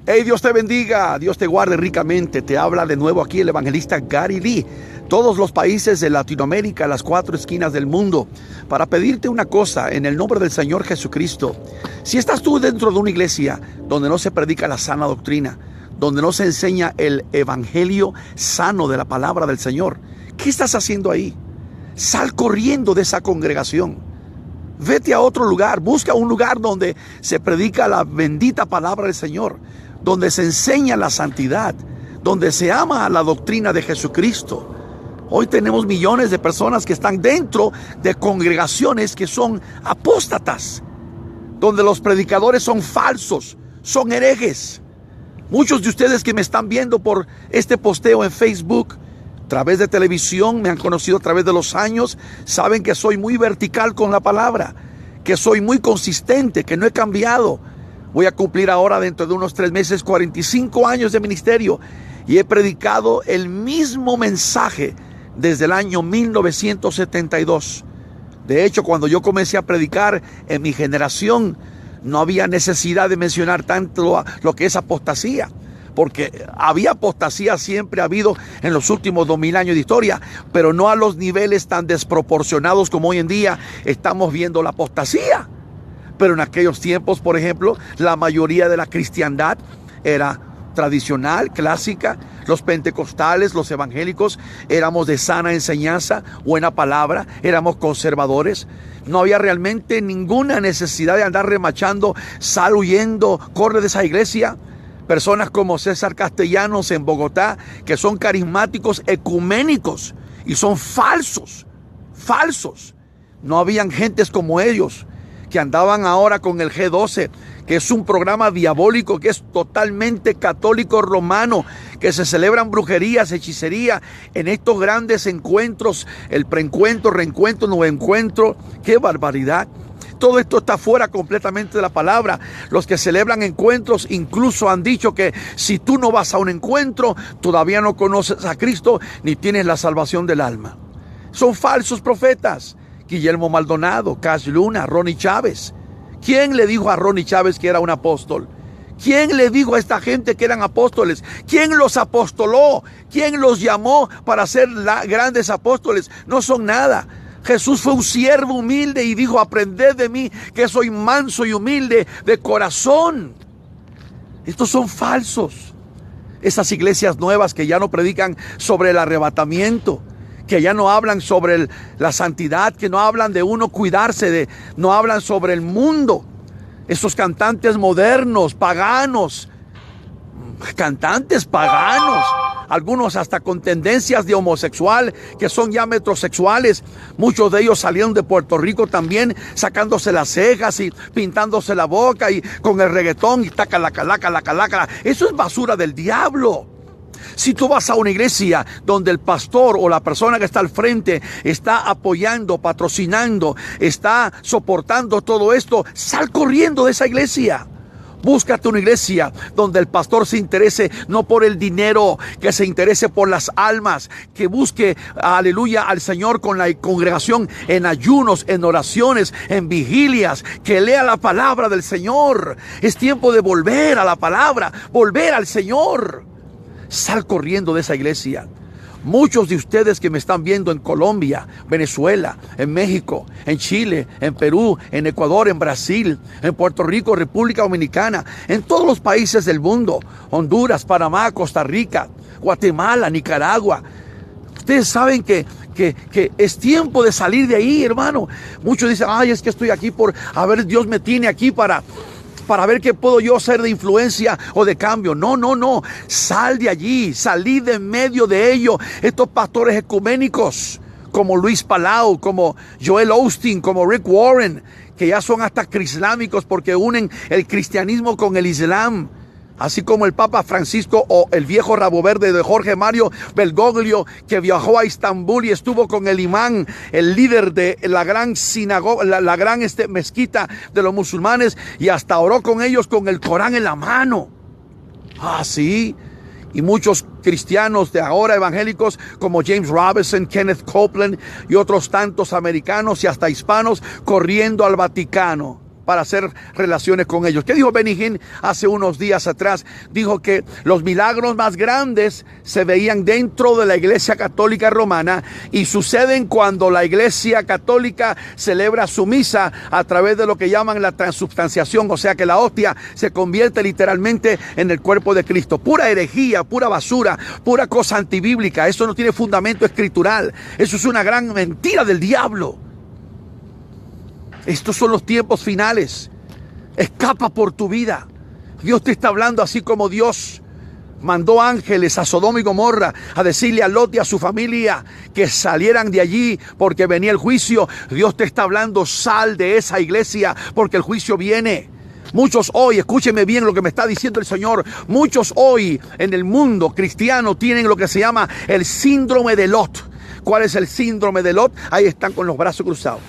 Hey, Dios te bendiga, Dios te guarde ricamente. Te habla de nuevo aquí el evangelista Gary Lee. Todos los países de Latinoamérica, las 4 esquinas del mundo, para pedirte una cosa en el nombre del Señor Jesucristo. Si estás tú dentro de una iglesia donde no se predica la sana doctrina, donde no se enseña el evangelio sano de la palabra del Señor, ¿qué estás haciendo ahí? Sal corriendo de esa congregación. Vete a otro lugar, busca un lugar donde se predica la bendita palabra del Señor, donde se enseña la santidad, donde se ama la doctrina de Jesucristo. Hoy tenemos millones de personas que están dentro de congregaciones que son apóstatas, donde los predicadores son falsos, son herejes. Muchos de ustedes que me están viendo por este posteo en Facebook, a través de televisión, me han conocido a través de los años, saben que soy muy vertical con la palabra, que soy muy consistente, que no he cambiado. Voy a cumplir ahora dentro de unos 3 meses 45 años de ministerio y he predicado el mismo mensaje desde el año 1972. De hecho, cuando yo comencé a predicar en mi generación, no había necesidad de mencionar tanto lo que es apostasía, porque había apostasía, siempre ha habido en los últimos 2000 años de historia, pero no a los niveles tan desproporcionados como hoy en día estamos viendo la apostasía. Pero en aquellos tiempos, por ejemplo, la mayoría de la cristiandad era tradicional, clásica. Los pentecostales, los evangélicos, éramos de sana enseñanza, buena palabra, éramos conservadores. No había realmente ninguna necesidad de andar remachando, sal huyendo, corre de esa iglesia. Personas como César Castellanos en Bogotá, que son carismáticos ecuménicos y son falsos. No habían gentes como ellos que andaban ahora con el G12, que es un programa diabólico, que es totalmente católico romano, que se celebran brujerías, hechicería en estos grandes encuentros, el preencuentro, reencuentro, nuevo encuentro. ¡Qué barbaridad! Todo esto está fuera completamente de la palabra. Los que celebran encuentros incluso han dicho que si tú no vas a un encuentro, todavía no conoces a Cristo ni tienes la salvación del alma. Son falsos profetas. Guillermo Maldonado, Cash Luna, Ronnie Chávez. ¿Quién le dijo a Ronnie Chávez que era un apóstol? ¿Quién le dijo a esta gente que eran apóstoles? ¿Quién los apostoló? ¿Quién los llamó para ser grandes apóstoles? No son nada. Jesús fue un siervo humilde y dijo: aprended de mí, que soy manso y humilde de corazón. Estos son falsos. Esas iglesias nuevas que ya no predican sobre el arrebatamiento, que ya no hablan sobre la santidad, que no hablan de uno cuidarse, no hablan sobre el mundo. Esos cantantes modernos, paganos, algunos hasta con tendencias de homosexual, que son ya metrosexuales. Muchos de ellos salieron de Puerto Rico también, sacándose las cejas y pintándose la boca y con el reggaetón y taca. Eso es basura del diablo. Si tú vas a una iglesia donde el pastor o la persona que está al frente está apoyando, patrocinando, está soportando todo esto, sal corriendo de esa iglesia. Búscate una iglesia donde el pastor se interese no por el dinero, que se interese por las almas, que busque, aleluya, al Señor con la congregación en ayunos, en oraciones, en vigilias, que lea la palabra del Señor. Es tiempo de volver a la palabra, volver al Señor. Sal corriendo de esa iglesia. Muchos de ustedes que me están viendo en Colombia, Venezuela, en México, en Chile, en Perú, en Ecuador, en Brasil, en Puerto Rico, República Dominicana, en todos los países del mundo, Honduras, Panamá, Costa Rica, Guatemala, Nicaragua. Ustedes saben que es tiempo de salir de ahí, hermano. Muchos dicen: ay, es que estoy aquí Dios me tiene aquí para ver qué puedo yo hacer de influencia o de cambio. No. Sal de allí, salí de medio de ello. Estos pastores ecuménicos como Luis Palau, como Joel Osteen, como Rick Warren, que ya son hasta islámicos porque unen el cristianismo con el islam. Así como el Papa Francisco o el viejo rabo verde de Jorge Mario Bergoglio, que viajó a Estambul y estuvo con el imán, el líder de la gran sinagoga, la gran mezquita de los musulmanes, y hasta oró con ellos con el Corán en la mano. Sí. Y muchos cristianos de ahora evangélicos como James Robinson, Kenneth Copeland y otros tantos americanos y hasta hispanos corriendo al Vaticano. para hacer relaciones con ellos. ¿Qué dijo Benny Hinn hace unos días atrás? Dijo que los milagros más grandes se veían dentro de la Iglesia Católica Romana y suceden cuando la Iglesia Católica celebra su misa a través de lo que llaman la transubstanciación, o sea que la hostia se convierte literalmente en el cuerpo de Cristo. Pura herejía, pura basura, pura cosa antibíblica. Eso no tiene fundamento escritural. Eso es una gran mentira del diablo. Estos son los tiempos finales. Escapa por tu vida. Dios te está hablando, así como Dios mandó ángeles a Sodoma y Gomorra a decirle a Lot y a su familia que salieran de allí porque venía el juicio. Dios te está hablando, sal de esa iglesia porque el juicio viene. Muchos hoy, escúcheme bien lo que me está diciendo el Señor, muchos hoy en el mundo cristiano tienen lo que se llama el síndrome de Lot. ¿Cuál es el síndrome de Lot? Ahí están con los brazos cruzados.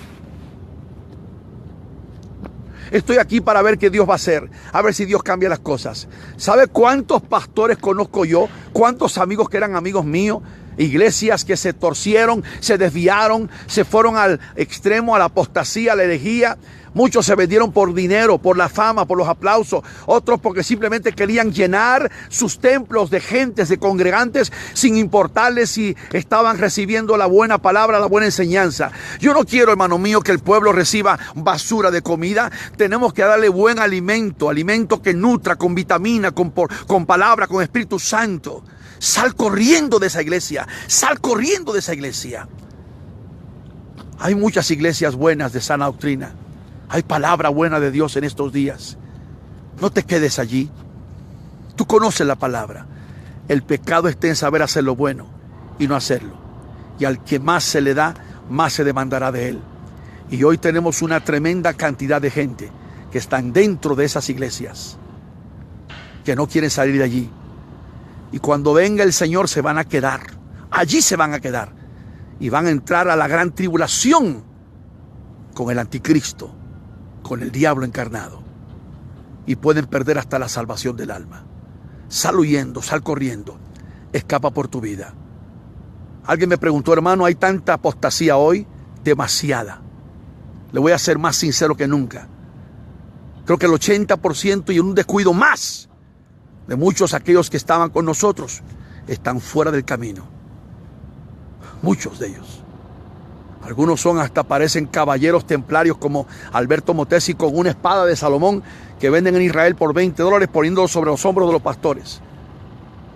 Estoy aquí para ver qué Dios va a hacer, a ver si Dios cambia las cosas. ¿Sabe cuántos pastores conozco yo? ¿Cuántos amigos que eran amigos míos? Iglesias que se torcieron, se desviaron, se fueron al extremo, a la apostasía, a la herejía. Muchos se vendieron por dinero, por la fama, por los aplausos. Otros porque simplemente querían llenar sus templos de gentes, de congregantes, sin importarles si estaban recibiendo la buena palabra, la buena enseñanza. Yo no quiero, hermano mío, que el pueblo reciba basura de comida. Tenemos que darle buen alimento, alimento que nutra, con vitamina, con palabra, con Espíritu Santo. Sal corriendo de esa iglesia, sal corriendo de esa iglesia. Hay muchas iglesias buenas de sana doctrina. Hay palabra buena de Dios en estos días. No te quedes allí. Tú conoces la palabra. El pecado está en saber hacer lo bueno y no hacerlo. Y al que más se le da, más se demandará de él. Y hoy tenemos una tremenda cantidad de gente que están dentro de esas iglesias, que no quieren salir de allí. Y cuando venga el Señor se van a quedar. Allí se van a quedar. Y van a entrar a la gran tribulación con el anticristo, con el diablo encarnado. Y pueden perder hasta la salvación del alma. Sal huyendo, sal corriendo. Escapa por tu vida. Alguien me preguntó, hermano, ¿hay tanta apostasía hoy? Demasiada. Le voy a ser más sincero que nunca. Creo que el 80% y un descuido más de muchos aquellos que estaban con nosotros están fuera del camino. Muchos de ellos. Algunos son hasta parecen caballeros templarios como Alberto Motesi con una espada de Salomón que venden en Israel por $20 poniéndolo sobre los hombros de los pastores,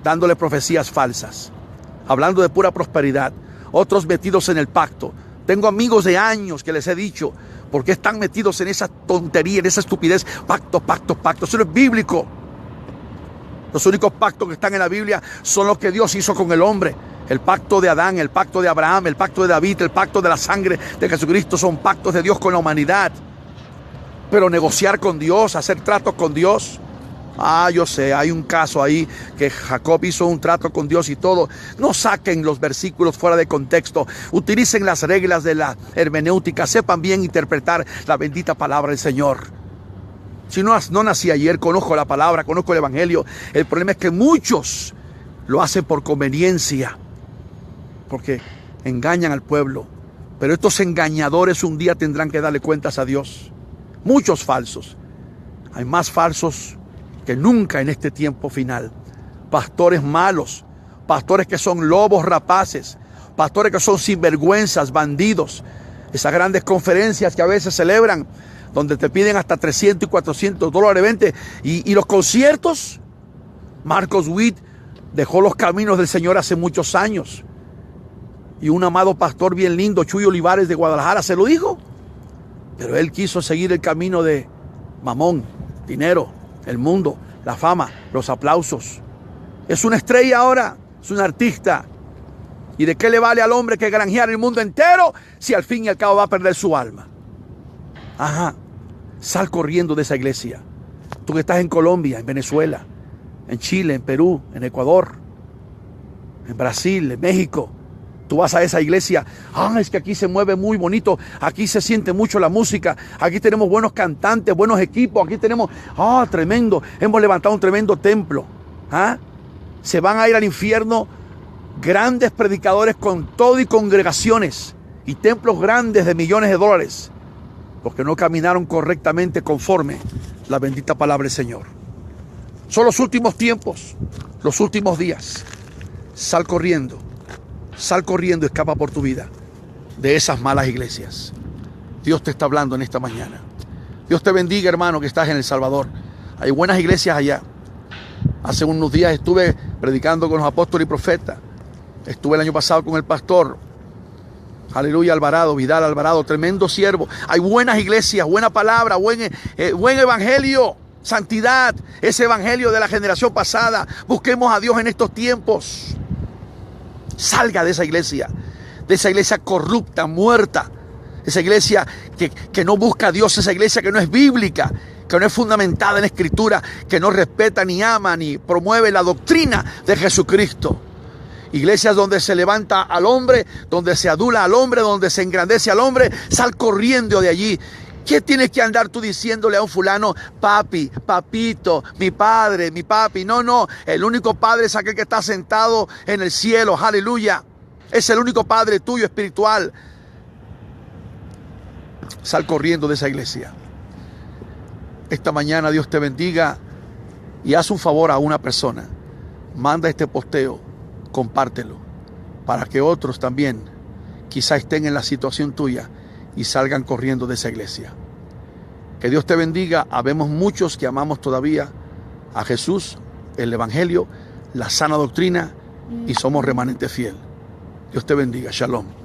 dándole profecías falsas, hablando de pura prosperidad. Otros metidos en el pacto. Tengo amigos de años que les he dicho, ¿por qué están metidos en esa tontería, en esa estupidez? Pacto, pacto, pacto. Eso no es bíblico. Los únicos pactos que están en la Biblia son los que Dios hizo con el hombre. El pacto de Adán, el pacto de Abraham, el pacto de David, el pacto de la sangre de Jesucristo son pactos de Dios con la humanidad. Pero negociar con Dios, hacer tratos con Dios. Yo sé, hay un caso ahí que Jacob hizo un trato con Dios y todo. No saquen los versículos fuera de contexto. Utilicen las reglas de la hermenéutica. Sepan bien interpretar la bendita palabra del Señor. Si no nací ayer, conozco la palabra, conozco el evangelio. El problema es que muchos lo hacen por conveniencia, porque engañan al pueblo. Pero estos engañadores un día tendrán que darle cuentas a Dios. Muchos falsos. Hay más falsos que nunca en este tiempo final. Pastores malos, pastores que son lobos rapaces, pastores que son sinvergüenzas, bandidos. Esas grandes conferencias que a veces celebran, donde te piden hasta $300 y $400, vente. Y los conciertos. Marcos Witt dejó los caminos del Señor hace muchos años. Y un amado pastor bien lindo, Chuy Olivares de Guadalajara, se lo dijo. Pero él quiso seguir el camino de mamón, dinero, el mundo, la fama, los aplausos. Es una estrella ahora, es un artista. ¿Y de qué le vale al hombre que granjear el mundo entero si al fin y al cabo va a perder su alma? Sal corriendo de esa iglesia. Tú que estás en Colombia, en Venezuela, en Chile, en Perú, en Ecuador, en Brasil, en México. Tú vas a esa iglesia, es que aquí se mueve muy bonito, aquí se siente mucho la música, aquí tenemos buenos cantantes, buenos equipos, aquí tenemos, tremendo, hemos levantado un tremendo templo. Se van a ir al infierno grandes predicadores con todo y congregaciones y templos grandes de millones de dólares. porque no caminaron correctamente conforme la bendita palabra del Señor. Son los últimos tiempos, los últimos días. Sal corriendo, escapa por tu vida de esas malas iglesias. Dios te está hablando en esta mañana. Dios te bendiga, hermano, que estás en El Salvador. Hay buenas iglesias allá. Hace unos días estuve predicando con los apóstoles y profetas. Estuve el año pasado con el pastor, aleluya, Alvarado, Vidal Alvarado, tremendo siervo. Hay buenas iglesias, buena palabra, buen evangelio, santidad, ese evangelio de la generación pasada. Busquemos a Dios en estos tiempos. Salga de esa iglesia corrupta, muerta. Esa iglesia que no busca a Dios, esa iglesia que no es bíblica, que no es fundamentada en Escritura, que no respeta ni ama ni promueve la doctrina de Jesucristo. Iglesias donde se levanta al hombre, donde se adula al hombre, donde se engrandece al hombre. Sal corriendo de allí. ¿Qué tienes que andar tú diciéndole a un fulano? Papi, papito, mi padre, mi papi. No, el único padre es aquel que está sentado en el cielo, aleluya. Es el único padre tuyo espiritual. Sal corriendo de esa iglesia. Esta mañana Dios te bendiga y haz un favor a una persona. Manda este posteo, compártelo, para que otros también quizá estén en la situación tuya y salgan corriendo de esa iglesia. Que Dios te bendiga. Habemos muchos que amamos todavía a Jesús, el evangelio, la sana doctrina y somos remanente fiel. Dios te bendiga. Shalom.